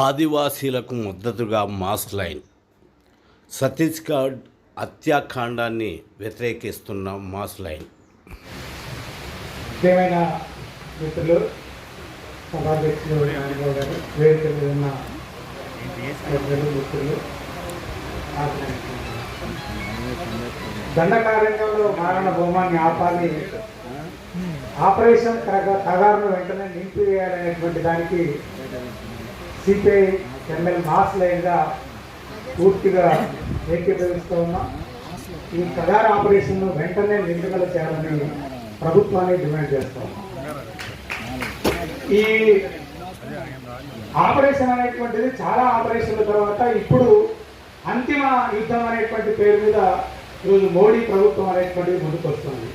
ఆదివాసీలకు మద్దతుగా mass line. Chhattisgarh హత్యాకాండాన్ని వ్యతిరేకిస్తున్న మాస్ లైన్. ముఖ్యమైన మిత్రులు, సభాధ్యక్షులు వేదిక మీద ఉన్న మిత్రులు, దండకారణ్యంలో మారణ హోమాన్ని ఆపాలి, ఆపరేషన్ కగారును వెంటనే నింపివేయాలనేటువంటి దానికి సిపిఐ ఎంఎల్ మాస్ లైన్గా పూర్తిగా ఏకీభవిస్తూ ఉన్నాం. ఈ కగారు ఆపరేషన్ను వెంటనే నిలుపుదల చేయాలని ప్రభుత్వాన్ని డిమాండ్ చేస్తూ ఉన్నాం. ఈ ఆపరేషన్ అనేటువంటిది చాలా ఆపరేషన్ల తర్వాత ఇప్పుడు అంతిమ యుద్ధం అనేటువంటి పేరు మీద ఈరోజు మోడీ ప్రభుత్వం అనేటువంటిది ముందుకు వస్తుంది.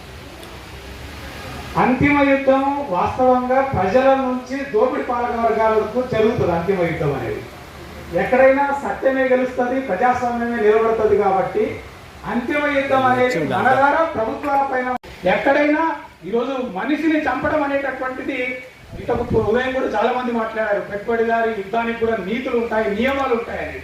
అంతిమ యుద్ధం వాస్తవంగా ప్రజల నుంచి దోపిడి పాలక వర్గాల వరకు జరుగుతుంది. అంతిమ యుద్ధం అనేది ఎక్కడైనా సత్యమే గెలుస్తుంది, ప్రజాస్వామ్యమే నిలబడుతుంది. కాబట్టి అంతిమ యుద్ధం అనేది మన ద్వారా ప్రభుత్వాల పైన ఎక్కడైనా ఈరోజు మనిషిని చంపడం అనేటటువంటిది ఇంతకు ఉదయం కూడా చాలా మంది మాట్లాడారు. పెట్టుబడిదారి యుద్ధానికి కూడా నీతులు ఉంటాయి, నియమాలు ఉంటాయని.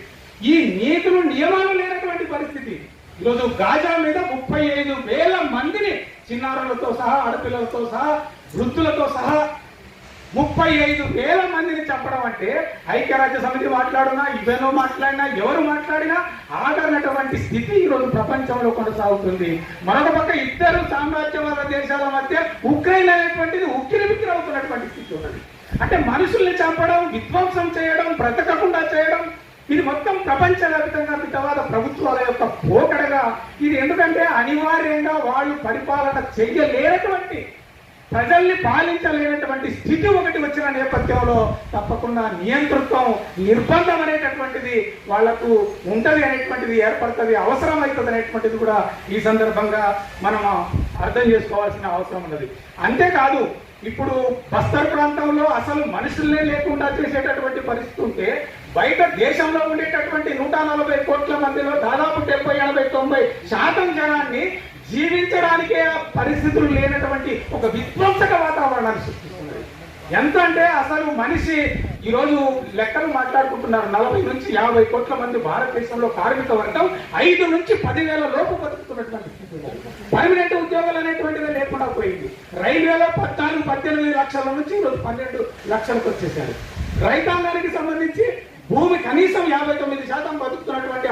ఈ నీతులు నియమాలు లేనటువంటి పరిస్థితి ఈరోజు గాజా మీద 35,000 మందిని చిన్నారులతో సహా, ఆడపిల్లలతో సహా, వృద్ధులతో సహా 35,000 మందిని చంపడం అంటే ఐక్యరాజ్య సమితి మాట్లాడినా, ఇవెనో మాట్లాడినా, ఎవరు మాట్లాడినా ఆగనటువంటి స్థితి ఈరోజు ప్రపంచంలో కొనసాగుతుంది. మరొక పక్క ఇద్దరు సామ్రాజ్యవాద దేశాల మధ్య ఉక్రెయిన్ అనేటువంటిది ఉక్కిరిబిక్కిరి అవుతున్నటువంటి స్థితి ఉన్నది. అంటే మనుషుల్ని చంపడం, విధ్వంసం చేయడం, బ్రతకకుండా చేయడం, ఇది మొత్తం ప్రపంచవ్యాప్తంగా మితవాద ప్రభుత్వాల యొక్క పోకడగా ఇది. ఎందుకంటే అనివార్యంగా వాళ్ళు పరిపాలన చెయ్యలేనటువంటి, ప్రజల్ని పాలించలేనటువంటి స్థితి ఒకటి వచ్చిన నేపథ్యంలో తప్పకుండా నియంతృత్వం, నిర్బంధం అనేటటువంటిది వాళ్లకు ఉంటది అనేటువంటిది ఏర్పడుతుంది, అవసరం అవుతుంది అనేటువంటిది కూడా ఈ సందర్భంగా మనం అర్థం చేసుకోవాల్సిన అవసరం ఉన్నది. అంతేకాదు ఇప్పుడు బస్తర్ ప్రాంతంలో అసలు మనుషుల్నే లేకుండా చేసేటటువంటి పరిస్థితి ఉంటే బయట దేశంలో ఉండేటటువంటి 140 కోట్ల మందిలో దాదాపు 70, 80, 90% జనాన్ని జీవించడానికే పరిస్థితులు లేనటువంటి ఒక విధ్వంసక వాతావరణాన్ని సృష్టిస్తున్నది. ఎంత అంటే అసలు మనిషి ఈరోజు లెక్కలు మాట్లాడుకుంటున్నారు. 40 నుంచి 50 కోట్ల మంది భారతదేశంలో కార్మిక వర్గం 5 నుంచి 10,000 లోపు బతుకుతున్నటువంటి స్థితి. పర్మనెంట్ ఉద్యోగాలు అనేటువంటిది లేకుండా పోయింది. రైల్వేలో 14-18 లక్షల నుంచి ఈరోజు 12 లక్షలకు వచ్చేసారు. రైతాంగానికి సంబంధించి భూమి కనీసం 59% బతుకుతున్నటువంటి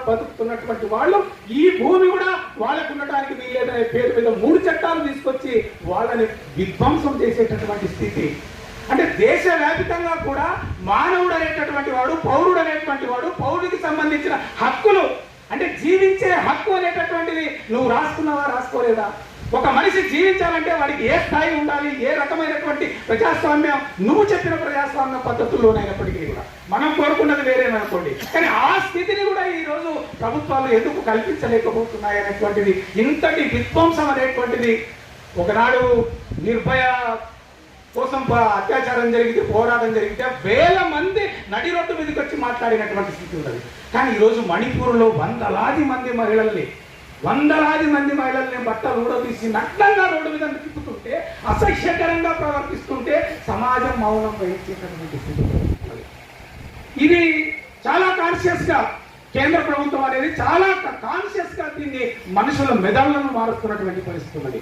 బతుకుతున్నటువంటి వాళ్ళు ఈ భూమి కూడా వాళ్ళకు ఉండటానికి వీలేదనే పేరు మీద 3 చట్టాలు తీసుకొచ్చి వాళ్ళని విధ్వంసం చేసేటటువంటి స్థితి. అంటే దేశవ్యాప్తంగా కూడా మానవుడు అనేటటువంటి వాడు, పౌరుడు అనేటువంటి వాడు, పౌరుడికి సంబంధించిన హక్కులు అంటే జీవించే హక్కు అనేటటువంటిది నువ్వు రాసుకున్నావా, రాసుకోలేదా? ఒక మనిషి జీవించాలంటే వాడికి ఏ స్థాయి ఉండాలి, ఏ రకమైనటువంటి ప్రజాస్వామ్యం, నువ్వు చెప్పిన ప్రజాస్వామ్య పద్ధతుల్లోనైనప్పటికీ కూడా మనం కోరుకున్నది వేరేననుకోండి. కానీ ఆ స్థితిని కూడా ఈరోజు ప్రభుత్వాలు ఎందుకు కల్పించలేకపోతున్నాయి అనేటువంటిది, ఇంతటి విధ్వంసం అనేటువంటిది. ఒకనాడు నిర్భయ కోసం అత్యాచారం జరిగితే, పోరాటం జరిగితే 1000 మంది నడి రోడ్డు మీదకి వచ్చి మాట్లాడినటువంటి స్థితి ఉన్నది. కానీ ఈరోజు మణిపూర్లో వందలాది మంది మహిళల్ని బట్టలు ఊడదీసి నగ్నంగా రోడ్డు మీద తిప్పుతుంటే, అసహ్యకరంగా ప్రవర్తిస్తుంటే సమాజం మౌనం వహించేటటువంటి స్థితి. ఇది చాలా కాన్షియస్ గా కేంద్ర ప్రభుత్వం అనేది చాలా కాన్షియస్ గా దీన్ని మనుషుల మెదళ్లను మారుస్తున్నటువంటి పరిస్థితి ఉన్నది.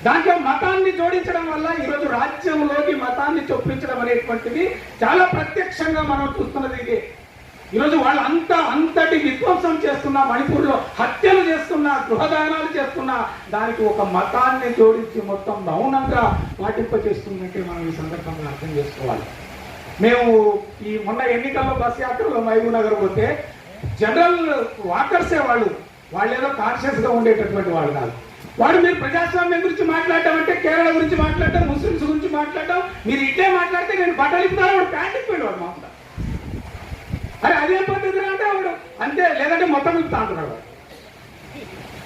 దాంట్లో మతాన్ని జోడించడం వల్ల ఈరోజు రాజ్యంలోకి మతాన్ని చొప్పించడం అనేటువంటిది చాలా ప్రత్యక్షంగా మనం చూస్తున్నది. ఇది ఈరోజు వాళ్ళు అంతటి విధ్వంసం చేస్తున్నా, మణిపూర్లో హత్యలు చేస్తున్నా, గృహదానాలు చేస్తున్నా, దానికి ఒక మతాన్ని జోడించి మొత్తం మౌనంగా పాటింపచేస్తుందంటే మనం ఈ సందర్భంగా అర్థం చేసుకోవాలి. మేము ఈ మొన్న ఎన్నికల్లో బస్ యాత్రలో మహబూబ్ నగర్ పోతే జనరల్ వాకర్సే వాళ్ళేదో కాన్షియస్ గా ఉండేటటువంటి వాళ్ళు కాదు. వాడు మీరు ప్రజాస్వామ్యం గురించి మాట్లాడటం అంటే కేరళ గురించి మాట్లాడటం, ముస్లిమ్స్ గురించి మాట్లాడటం, మీరు ఇట్టే మాట్లాడితే నేను బట్టలు ఇప్పుతాను, వాడు ప్యాంట్ ఇప్పాడు వాడు మామూలు. అరే అదే పద్ధతి అంటే వాడు అంతే, లేదంటే మొత్తం ఇప్పుతా అంటున్నాడు.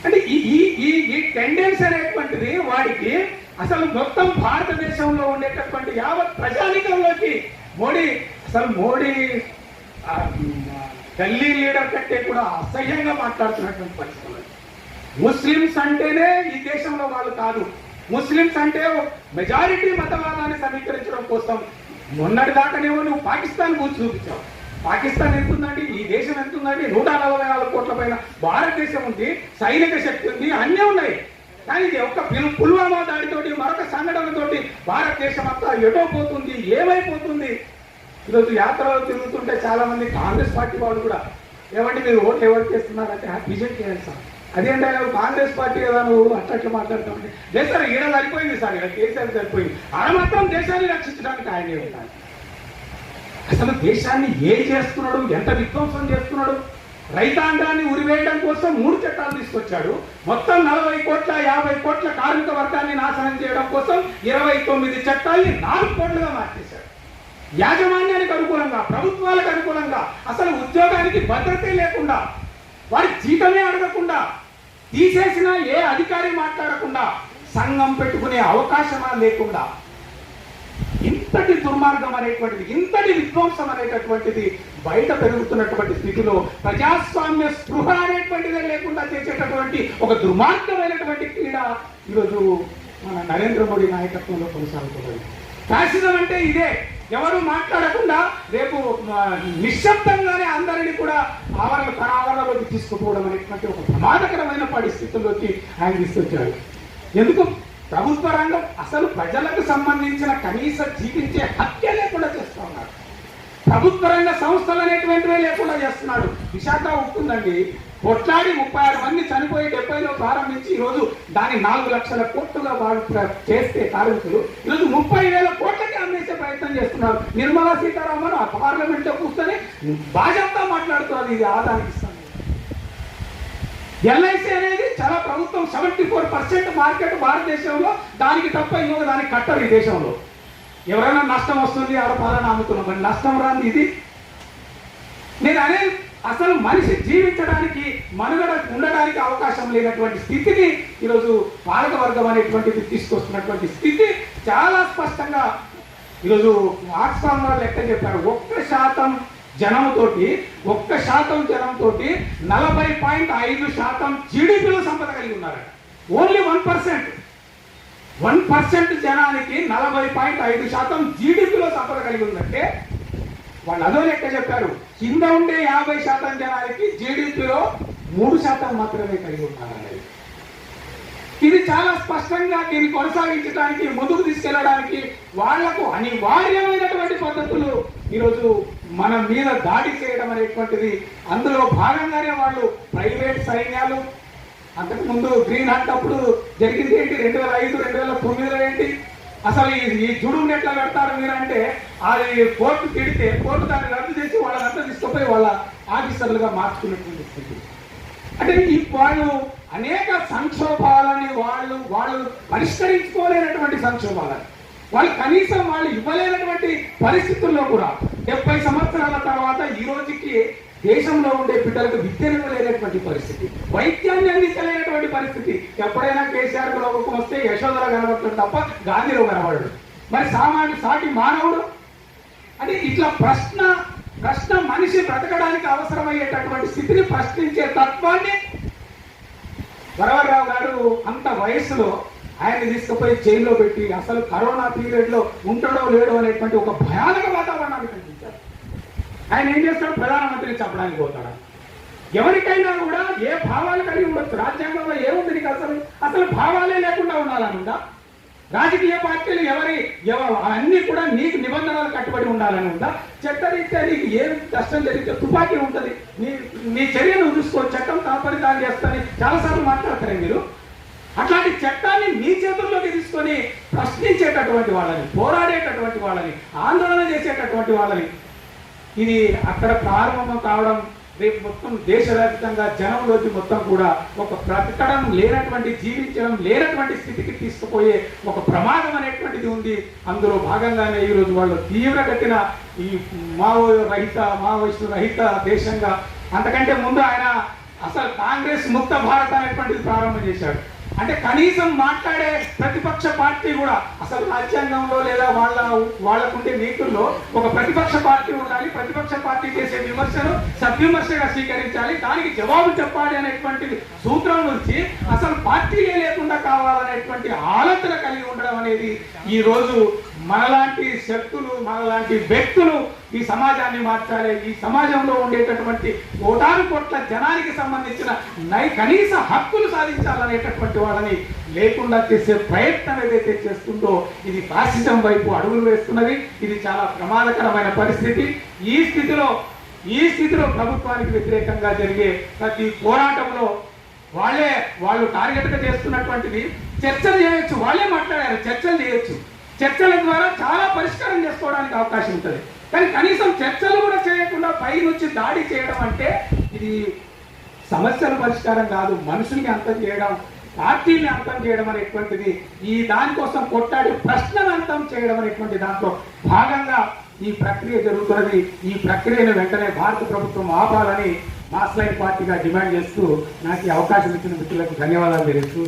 అంటే ఈ టెండెన్సీ అనేటువంటిది వాడికి అసలు మొత్తం భారతదేశంలో ఉండేటటువంటి యావత్ ప్రజానికంలోకి మోడీ గల్లీ లీడర్ కంటే కూడా అసహ్యంగా మాట్లాడుతున్నటువంటి పరిస్థితులు. ముస్లిమ్స్ అంటేనే ఈ దేశంలో వాళ్ళు కాదు. ముస్లిమ్స్ అంటే మెజారిటీ మతవాదాన్ని సమీకరించడం కోసం మొన్నటి దాకానేమో నువ్వు పాకిస్తాన్ కూర్చు చూపించావు. పాకిస్తాన్ ఎంత ఉందండి, ఈ దేశం ఎంత ఉందండి, 144 కోట్ల పైన భారతదేశం ఉంది, సైనిక శక్తి ఉంది, అన్నీ ఉన్నాయి. కానీ ఇది ఒక్క పుల్వామా దాడితోటి మరొక సంఘటనతోటి భారతదేశం అంతా ఎటో పోతుంది, ఏమైపోతుంది. ఈరోజు యాత్రలో తిరుగుతుంటే చాలా మంది కాంగ్రెస్ పార్టీ వాళ్ళు కూడా ఏమంటే మీరు ఓట్లు ఎవరికి చేస్తున్నారంటే బీజేపీ సార్, అదేంటే కాంగ్రెస్ పార్టీ కదా నువ్వు అట్లా మాట్లాడుతామంటే లేదు సార్, ఈడ సరిపోయింది సార్, ఇక్కడ కేసీఆర్ సరిపోయింది, ఆడ మాత్రం దేశాన్ని రక్షించడానికి ఆయనే ఉండాలి. అసలు దేశాన్ని ఏం చేస్తున్నాడు, ఎంత విధ్వంసం చేస్తున్నాడు. రైతాంగాన్ని ఉరివేయడం కోసం 3 చట్టాలు తీసుకొచ్చాడు. మొత్తం 40 కోట్ల 50 కోట్ల కార్మిక వర్గాన్ని నాశనం చేయడం కోసం 29 చట్టాల్ని 4 కోట్లుగా మార్చేశాడు. యాజమాన్యానికి అనుకూలంగా, ప్రభుత్వాలకు అనుకూలంగా, అసలు ఉద్యోగానికి భద్రతే లేకుండా, వారి జీతమే అడగకుండా, తీసేసిన ఏ అధికారి మాట్లాడకుండా, సంఘం పెట్టుకునే అవకాశమా లేకుండా, ఇంతటి దుర్మార్గం అనేటువంటిది, ఇంతటి విధ్వంసం అనేటటువంటిది బయట పెరుగుతున్నటువంటి స్థితిలో ప్రజాస్వామ్య స్పృహ అనేటువంటిదే లేకుండా చేసేటటువంటి ఒక దుర్మార్గమైనటువంటి క్రీడ ఈరోజు మన నరేంద్ర మోడీ నాయకత్వంలో కొనసాగుతున్నది. ఫ్యాసిజం అంటే ఇదే, ఎవరు మాట్లాడకుండా రేపు నిశ్శబ్దంగానే అందరినీ కూడా తన ఆవరణలోకి తీసుకుపోవడం అనేటువంటి ఒక ప్రమాదకరమైన పరిస్థితుల్లోకి ఆయన తీసుకొచ్చాడు. ఎందుకు? ప్రభుత్వ రంగం అసలు ప్రజలకు సంబంధించిన కనీస జీవించే హత్య లేకుండా చేస్తూ ఉన్నారు. ప్రభుత్వ రంగ సంస్థలు అనేటువంటివే లేకుండా చేస్తున్నాడు. విశాఖ ఉంటుందండి, కొట్లాడి 36 మంది చనిపోయి 70లో ప్రారంభించి ఈరోజు దాన్ని 4 లక్షల కోట్లుగా వాళ్ళు చేస్తే కార్మికులు ఈరోజు 30,000 కోట్లకి అమ్మేసే ప్రయత్నం చేస్తున్నారు. నిర్మలా సీతారామన్ ఆ పార్లమెంట్లో కూర్చొని భాజపా మాట్లాడుతున్నారు, ఇది ఆదానికి ఇస్తాను. ఎల్ఐసి అనేది చాలా ప్రభుత్వం 74% మార్కెట్ భారతదేశంలో, దానికి తప్ప ఇంకొక దానికి కట్టరు ఈ దేశంలో. ఎవరైనా నష్టం వస్తుంది ఆడ పాలన అమ్ముతున్నాం, మరి నష్టం రాని ఇది. నేను అనేది అసలు మనిషి జీవించడానికి, మనుగడ ఉండడానికి అవకాశం లేనటువంటి స్థితిని ఈరోజు పాలక వర్గం అనేటువంటిది తీసుకొస్తున్నటువంటి స్థితి చాలా స్పష్టంగా ఈరోజు ఆక్స్ఫామ్ వాళ్ళు లెక్క చెప్పారు. 1% జనంతోటి 1% జనంతో 40.5% జీడిపిలో సంపద కలిగి ఉన్నారు. ఓన్లీ 1% జనానికి 40.5% జీడిపిలో సంపద కలిగి ఉందంటే వాళ్ళు అదో లెక్క చెప్పారు. కింద ఉండే 50% జనానికి జీడిపిలో 3% మాత్రమే కలిగి ఉన్నారనేది. ఇది చాలా స్పష్టంగా దీన్ని కొనసాగించడానికి, ముందుకు తీసుకెళ్లడానికి వాళ్లకు అనివార్యమైనటువంటి పద్ధతులు ఈరోజు మన మీద దాడి చేయడం అనేటువంటిది. అందులో భాగంగానే వాళ్ళు ప్రైవేట్ సైన్యాలు, అంతకుముందు గ్రీన్ హంట్ అప్పుడు జరిగింది ఏంటి, 2005 2009లో ఏంటి, అసలు ఈ జుడుని ఎట్లా పెడతారు మీరు అంటే, అది కోర్టు తిడితే కోర్టు దాన్ని రద్దు చేసి వాళ్ళంతా తీసుకుపోయి వాళ్ళ ఆఫీసర్లుగా మార్చుకున్నటువంటి స్థితి. అంటే ఈ వాళ్ళు అనేక సంక్షోభాలని వాళ్ళు పరిష్కరించుకోలేనటువంటి సంక్షోభాలని వాళ్ళు కనీసం వాళ్ళు ఇవ్వలేనటువంటి పరిస్థితుల్లో కూడా 70 సంవత్సరాల తర్వాత ఈ రోజుకి దేశంలో ఉండే బిడ్డలకు విద్యను లేనటువంటి పరిస్థితి, వైద్యాన్ని అందించలేనటువంటి పరిస్థితి. ఎప్పుడైనా కేసీఆర్ లోకం వస్తే యశోధర కనబడతాడు తప్ప గాంధీలో కనబడడు. మరి సాటి మానవుడు అంటే ఇట్లా ప్రశ్న మనిషి బ్రతకడానికి అవసరమయ్యేటటువంటి స్థితిని ప్రశ్నించే తత్వాన్ని వరవరరావు గారు అంత వయస్సులో ఆయన్ని తీసుకుపోయి జైల్లో పెట్టి అసలు కరోనా పీరియడ్లో ఉంటాడో లేడో అనేటువంటి ఒక భయానక వాతావరణాన్ని కల్పించారు. ఆయన ఏం చేస్తాడు? ప్రధానమంత్రిని చెప్పడానికి పోతాడు. ఎవరికైనా కూడా ఏ భావాలు కలిగి ఉండొచ్చు. రాజ్యాంగంలో ఏముంది నీకు? అసలు భావాలే లేకుండా ఉండాలని ఉందా? రాజకీయ పార్టీలు అన్నీ కూడా నీకు నిబంధనలు కట్టుబడి ఉండాలని ఉందా? చట్టరీత్యా నీకు ఏం కష్టం జరిగితే తుపాకీ ఉంటుంది, నీ చర్యను చూసుకో, చట్టం తన పని తాను చేస్తానని చాలాసార్లు మాట్లాడతారే మీరు. అట్లాంటి చట్టాన్ని మీ చేతుల్లోకి తీసుకొని ప్రశ్నించేటటువంటి వాళ్ళని, పోరాడేటటువంటి వాళ్ళని, ఆందోళన చేసేటటువంటి వాళ్ళని, ఇది అక్కడ ప్రారంభం కావడం రేపు మొత్తం దేశవ్యాప్తంగా జనంలోకి మొత్తం కూడా ఒక బ్రతకడం లేనటువంటి, జీవించడం లేనటువంటి స్థితికి తీసుకుపోయే ఒక ప్రమాదం అనేటువంటిది ఉంది. అందులో భాగంగానే ఈరోజు వాళ్ళు తీవ్రగతిన ఈ మావోయిస్టు రహిత దేశంగా, అంతకంటే ముందు ఆయన అసలు కాంగ్రెస్ ముక్త భారత్ అనేటువంటిది ప్రారంభం చేశాడు. అంటే కనీసం మాట్లాడే ప్రతిపక్ష పార్టీ కూడా అసలు రాజ్యాంగంలో లేదా వాళ్ళకుండే నీతుల్లో ఒక ప్రతిపక్ష పార్టీ ఉండాలి, ప్రతిపక్ష పార్టీ చేసే విమర్శను సద్విమర్శగా స్వీకరించాలి, దానికి జవాబు చెప్పాలి అనేటువంటి సూత్రం నుంచి అసలు పార్టీలే లేకుండా కావాలనేటువంటి ఆలోచన కలిగి ఉండడం అనేది ఈ రోజు మనలాంటి శక్తులు, మనలాంటి వ్యక్తులు ఈ సమాజాన్ని మార్చాలి, ఈ సమాజంలో ఉండేటటువంటి కోటాను కోట్ల జనానికి సంబంధించిన కనీస హక్కులు సాధించాలనేటటువంటి వాళ్ళని లేకుండా చేసే ప్రయత్నం ఏదైతే చేస్తుందో ఇది ఫాసిజం వైపు అడుగులు వేస్తున్నది. ఇది చాలా ప్రమాదకరమైన పరిస్థితి. ఈ స్థితిలో ప్రభుత్వానికి వ్యతిరేకంగా జరిగే ప్రతి పోరాటంలో వాళ్ళు టార్గెట్గా చేస్తున్నటువంటిది చర్చలు చేయొచ్చు, వాళ్ళే మాట్లాడారు, చర్చలు చేయొచ్చు, చర్చల ద్వారా చాలా పరిష్కారం చేసుకోవడానికి అవకాశం ఉంటుంది. కానీ కనీసం చర్చలు కూడా చేయకుండా పై నుంచి దాడి చేయడం అంటే ఇది సమస్యల పరిష్కారం కాదు, మనుషుల్ని అంతం చేయడం, పార్టీని అంతం చేయడం అనేటువంటిది ఈ దానికోసం కొట్టాడి ప్రశ్నలు అంతం చేయడం అనేటువంటి దాంట్లో భాగంగా ఈ ప్రక్రియ జరుగుతున్నది. ఈ ప్రక్రియను వెంటనే భారత ప్రభుత్వం ఆపాలని మాస్ లైన్ పార్టీగా డిమాండ్ చేస్తూ నాకు ఈ అవకాశం ఇచ్చిన మిత్రులకు ధన్యవాదాలు తెలుస్తూ